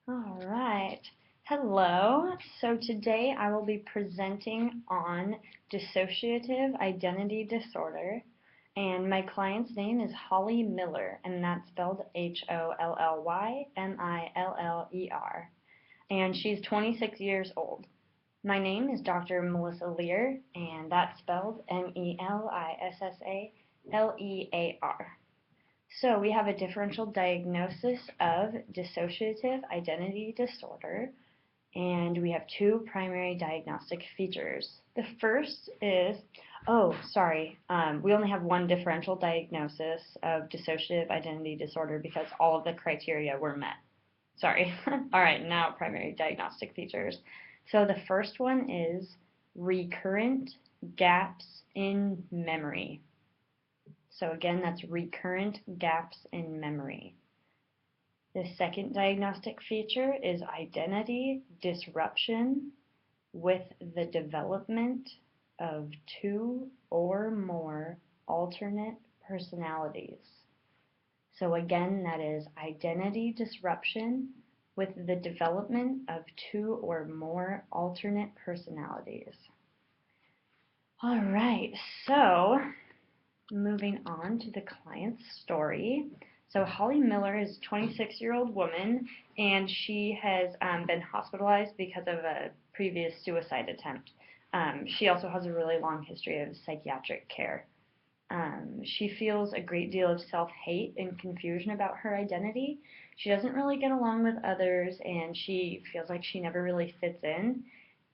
All right. Hello. So today I will be presenting on dissociative identity disorder, and my client's name is Holly Miller, and that's spelled Hollymiller, and she's 26 years old. My name is Dr. Melissa Lear, and that's spelled Melissalear. So we have a differential diagnosis of dissociative identity disorder, and we have two primary diagnostic features. The first is, we only have one differential diagnosis of dissociative identity disorder because all of the criteria were met. Sorry. All right, now primary diagnostic features. So the first one is recurrent gaps in memory. So again, that's recurrent gaps in memory. The second diagnostic feature is identity disruption with the development of two or more alternate personalities. So again, that is identity disruption with the development of two or more alternate personalities. All right, so moving on to the client's story. So Holly Miller is a 26-year-old woman, and she has been hospitalized because of a previous suicide attempt. She also has a really long history of psychiatric care. She feels a great deal of self-hate and confusion about her identity. She doesn't really get along with others, and she feels like she never really fits in.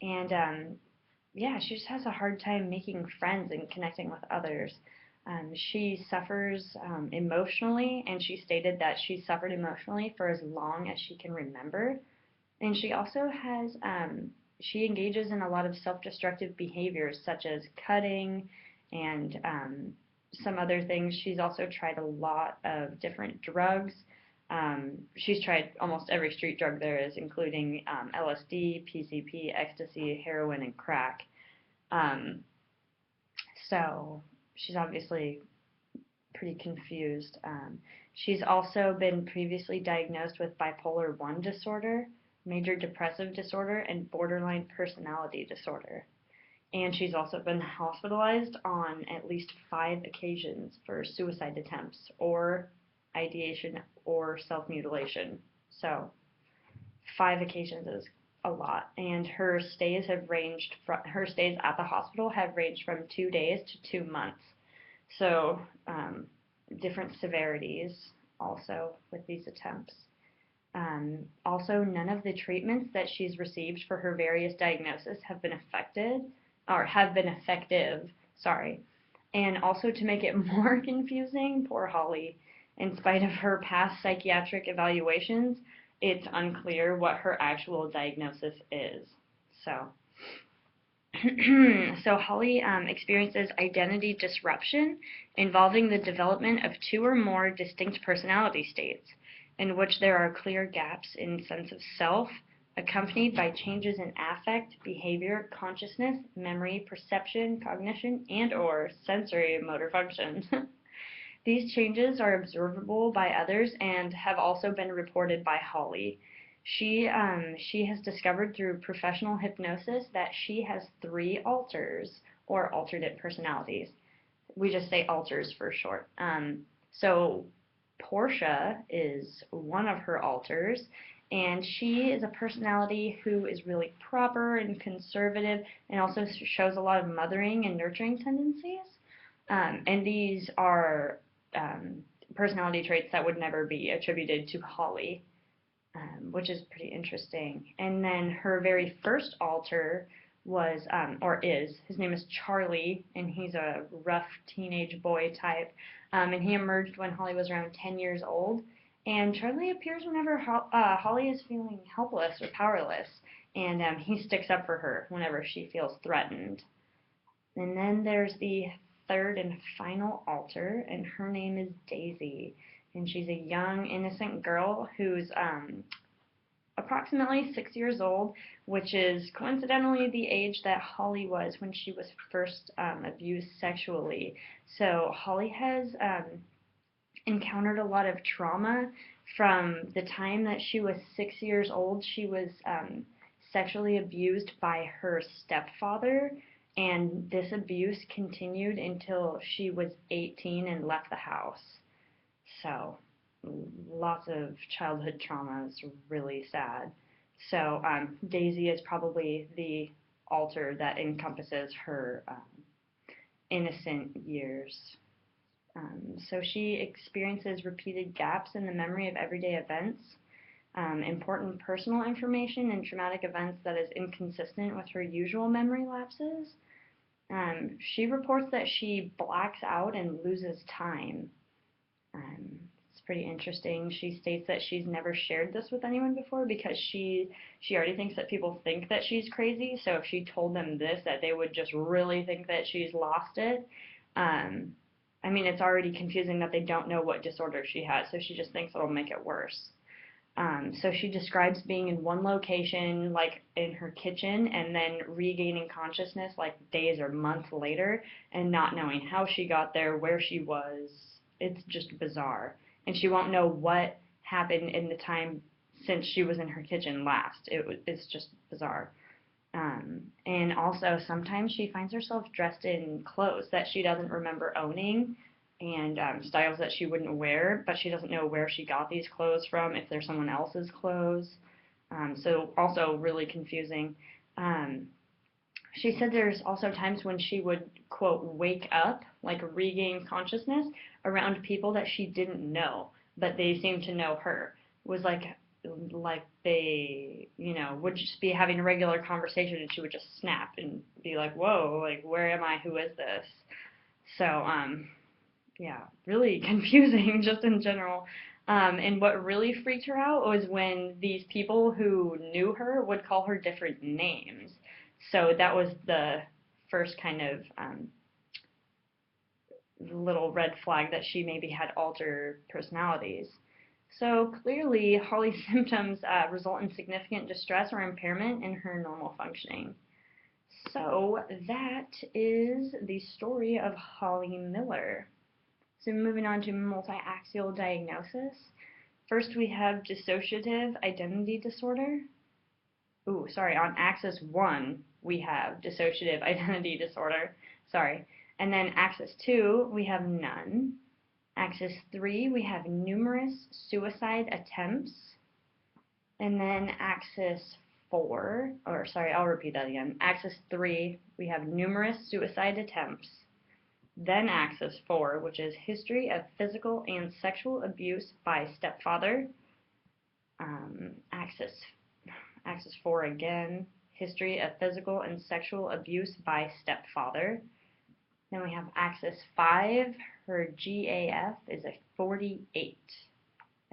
And yeah, she just has a hard time making friends and connecting with others. She suffers emotionally, and she stated that she suffered emotionally for as long as she can remember. And she also she engages in a lot of self-destructive behaviors such as cutting and some other things. She's also tried a lot of different drugs. She's tried almost every street drug there is, including LSD, PCP, ecstasy, heroin, and crack. Um, so she's obviously pretty confused. She's also been previously diagnosed with bipolar 1 disorder, major depressive disorder, and borderline personality disorder. And she's also been hospitalized on at least 5 occasions for suicide attempts or ideation or self-mutilation. So 5 occasions is a lot, and her stays at the hospital have ranged from 2 days to 2 months. So different severities also with these attempts. Also, none of the treatments that she's received for her various diagnoses have been effective. Sorry. And also, to make it more confusing, poor Holly, in spite of her past psychiatric evaluations, it's unclear what her actual diagnosis is. So, so Holly experiences identity disruption involving the development of two or more distinct personality states, in which there are clear gaps in sense of self, accompanied by changes in affect, behavior, consciousness, memory, perception, cognition, and/or sensory motor function. These changes are observable by others and have also been reported by Holly. She has discovered through professional hypnosis that she has 3 alters, or alternate personalities. We just say alters for short. So Portia is one of her alters, and she is a personality who is really proper and conservative, and also shows a lot of mothering and nurturing tendencies. And these are personality traits that would never be attributed to Holly, which is pretty interesting. And then her very first alter was, his name is Charlie, and he's a rough teenage boy type. And he emerged when Holly was around 10 years old. And Charlie appears whenever Holly is feeling helpless or powerless, and he sticks up for her whenever she feels threatened. And then there's the third and final alter, and her name is Daisy. And she's a young, innocent girl who's approximately 6 years old, which is coincidentally the age that Holly was when she was first abused sexually. So Holly has encountered a lot of trauma From the time that she was 6 years old, she was sexually abused by her stepfather, and this abuse continued until she was 18 and left the house. So, lots of childhood trauma is really sad. So, Daisy is probably the alter that encompasses her innocent years. So she experiences repeated gaps in the memory of everyday events, important personal information, and traumatic events that is inconsistent with her usual memory lapses. She reports that she blacks out and loses time. It's pretty interesting. She states that she's never shared this with anyone before because she already thinks that people think that she's crazy. So if she told them this, that they would just really think that she's lost it. I mean, it's already confusing that they don't know what disorder she has, so she just thinks it'll make it worse. So she describes being in one location, like in her kitchen, and then regaining consciousness like days or months later, and not knowing how she got there, where she was. It's just bizarre. And she won't know what happened in the time since she was in her kitchen last. It's just bizarre. And also, sometimes she finds herself dressed in clothes that she doesn't remember owning, and styles that she wouldn't wear, but she doesn't know where she got these clothes from, if they're someone else's clothes. So also really confusing. She said there's also times when she would, quote, wake up, like regain consciousness, around people that she didn't know, but they seemed to know her. It was like they, would just be having a regular conversation and she would just snap and be like, whoa, like, where am I? Who is this? So, yeah, really confusing just in general. And what really freaked her out was when these people who knew her would call her different names. So that was the first kind of little red flag that she maybe had altered personalities. So clearly, Holly's symptoms result in significant distress or impairment in her normal functioning. So that is the story of Holly Miller. So moving on to multi-axial diagnosis. First we have dissociative identity disorder. On axis 1 we have dissociative identity disorder. And then axis 2 we have none. Axis 3 we have numerous suicide attempts. And then axis 4, I'll repeat that again. Axis 3 we have numerous suicide attempts. Then axis 4, which is history of physical and sexual abuse by stepfather. Axis 4 again, history of physical and sexual abuse by stepfather. Then we have axis 5, her GAF is a 48.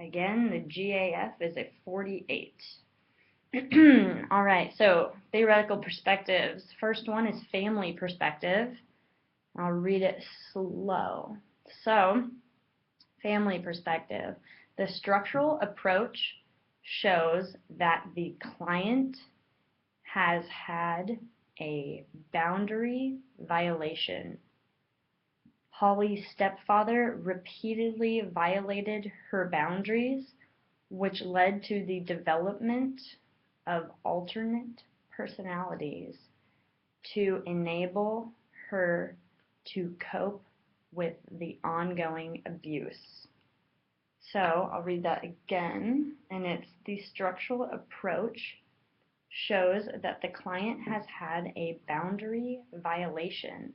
Again, the GAF is a 48. All right, so theoretical perspectives. First one is family perspective. I'll read it slow. So, family perspective. The structural approach shows that the client has had a boundary violation. Holly's stepfather repeatedly violated her boundaries, which led to the development of alternate personalities to enable her to cope with the ongoing abuse. So I'll read that again, and it's the structural approach shows that the client has had a boundary violation.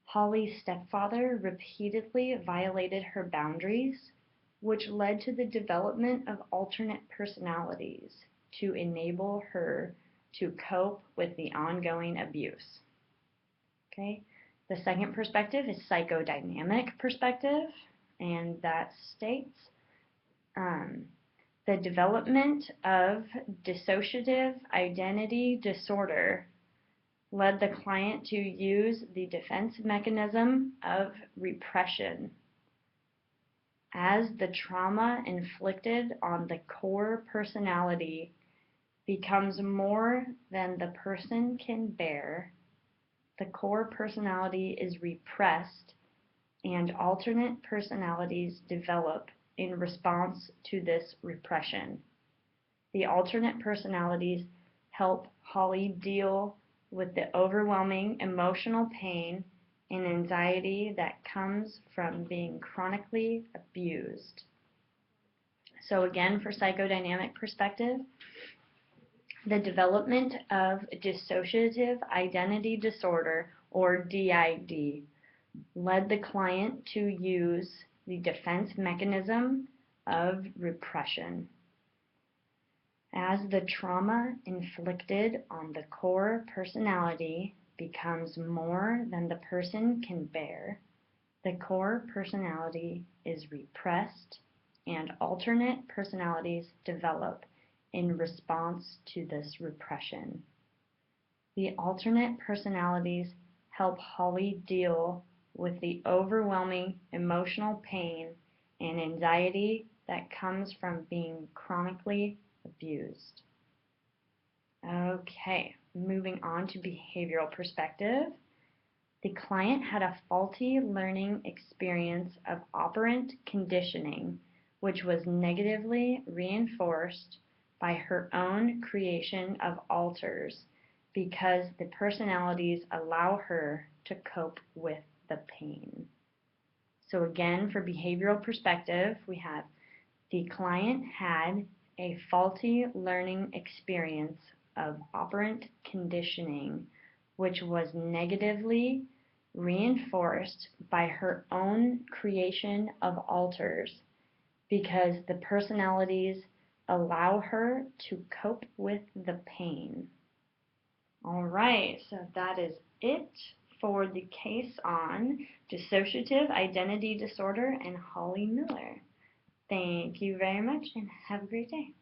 Holly's stepfather repeatedly violated her boundaries, which led to the development of alternate personalities to enable her to cope with the ongoing abuse. Okay? The second perspective is psychodynamic perspective, and that states the development of dissociative identity disorder led the client to use the defense mechanism of repression. As the trauma inflicted on the core personality becomes more than the person can bear, the core personality is repressed and alternate personalities develop in response to this repression. The alternate personalities help Holly deal with the overwhelming emotional pain and anxiety that comes from being chronically abused. So again, for psychodynamic perspective, the development of dissociative identity disorder, or DID, led the client to use the defense mechanism of repression. As the trauma inflicted on the core personality becomes more than the person can bear, the core personality is repressed and alternate personalities develop in response to this repression. The alternate personalities help Holly deal with the overwhelming emotional pain and anxiety that comes from being chronically abused. Okay, moving on to behavioral perspective. The client had a faulty learning experience of operant conditioning, which was negatively reinforced by her own creation of alters because the personalities allow her to cope with the pain. So again, for behavioral perspective, we have the client had a faulty learning experience of operant conditioning, which was negatively reinforced by her own creation of alters because the personalities allow her to cope with the pain. All right, so that is it for the case on dissociative identity disorder and Holly Miller. Thank you very much and have a great day.